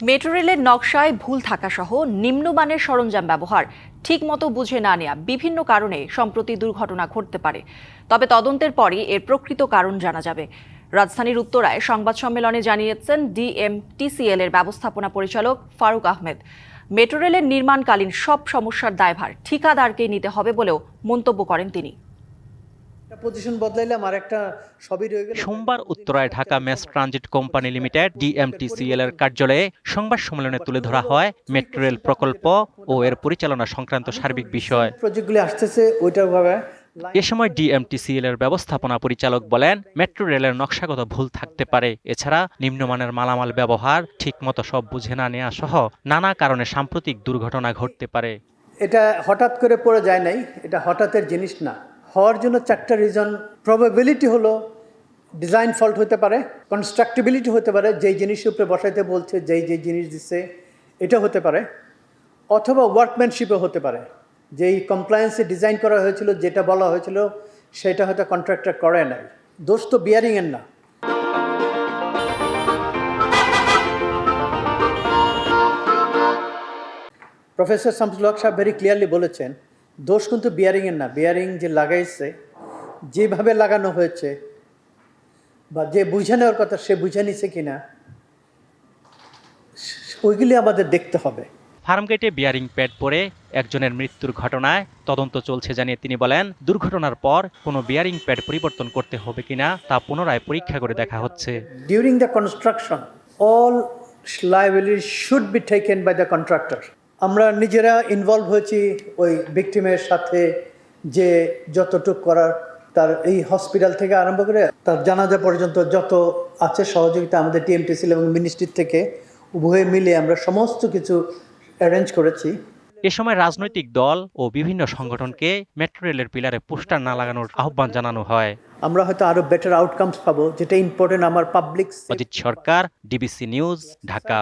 Metro রেলের নকশায় ভুল থাকাসহ নিম্নমানের সরঞ্জাম ব্যবহার ঠিকমতো বুঝে না নেওয়া বিভিন্ন কারণে সম্প্রতি দুর্ঘটনা ঘটতে পারে। তবে তদন্তের পরই এর প্রকৃত কারণ জানা যাবে। রাজধানীর উত্তরায় সংবাদ সম্মেলনে জানিয়েছেন ডিএমটিসিএল এর ব্যবস্থাপনা পরিচালক ফারুক আহমেদ। মেট্রো রেলের নির্মাণকালীন সব সমস্যার দায়ভার ঠিকাদারকে নিতে হবে বলেও মন্তব্য করেন তিনি। সোমবার উত্তরায় Dhaka mass transit company limited DMTCL এর কার্যালয়ে সংবাদ সম্মেলনে তুলে ধরা হয় মেট্রো রেল প্রকল্প ও এর পরিচালনা সংক্রান্ত সার্বিক বিষয়। এ সময় ডিএমটিসিএল এর ব্যবস্থাপনা পরিচালক বলেন, মেট্রো রেলের নকশাগত ভুল থাকতে পারে। এছাড়া নিম্নমানের মালামাল ব্যবহার, ঠিকমতো সব বুঝে না নেওয়া সহ নানা কারণে সাম্প্রতিক দুর্ঘটনা ঘটতে পারে। এটা হঠাৎ করে পড়ে যায় নাই, এটা হঠাৎের জিনিস না। হওয়ার জন্য চারটা রিজন। প্রবাবিলিটি হলো ডিজাইন ফল্ট হতে পারে, কনস্ট্রাক্টিবিলিটি হতে পারে, যেই জিনিসের উপরে বসাইতে বলছে, যেই জিনিস দিচ্ছে এটা হতে পারে, অথবা ওয়ার্কম্যানশিপও হতে পারে, যেই কমপ্লায়েন্সে ডিজাইন করা হয়েছিল, যেটা বলা হয়েছিল সেটা হয়তো কন্ট্রাক্টর করে নাই। দোষ তো বিয়ারিংয়ের না। প্রফেসর শামসুল হক সাহেব ভেরি ক্লিয়ারলি বলেছেন, দোষ কিন্তু বিয়ারিংয়ের না। বিয়ারিং যে লাগাইছে, যেভাবে লাগানো হয়েছে বা যে বুঝে নেওয়ার কথা সে বুঝে নিছে কিনা, ওইগুলি আমাদের দেখতে হবে। ফার্মগেটে বিয়ারিং প্যাড পরে একজনের মৃত্যুর ঘটনায় তদন্ত চলছে জানিয়ে তিনি বলেন, দুর্ঘটনার পর কোনো বিয়ারিং প্যাড পরিবর্তন করতে হবে কিনা তা পুনরায় পরীক্ষা করে দেখা হচ্ছে। During the construction all liability should be taken by the contractor. আমরা নিজেরা ইনভলভ হয়েছি ওই ভিকটিমের সাথে, যে যতটুকু করার তার এই হসপিটাল থেকে আরম্ভ করে তার জানাজা পর্যন্ত যত আছে সহযোগিতা আমাদের টিএমটিসিএল এবং মিনিস্ট্রি থেকে উভয়ে মিলে আমরা সমস্ত কিছু অ্যারেঞ্জ করেছি। এ সময় রাজনৈতিক দল ও বিভিন্ন সংগঠনকে মেট্রো রেলের পিলারে পোস্টার না লাগানোর আহ্বান জানানো হয়। আমরা হয়তো আরো বেটার আউটকামস পাবো, যেটা ইম্পর্টেন্ট আমার পাবলিক। অজিত সরকার, ডিবিসি নিউজ, ঢাকা।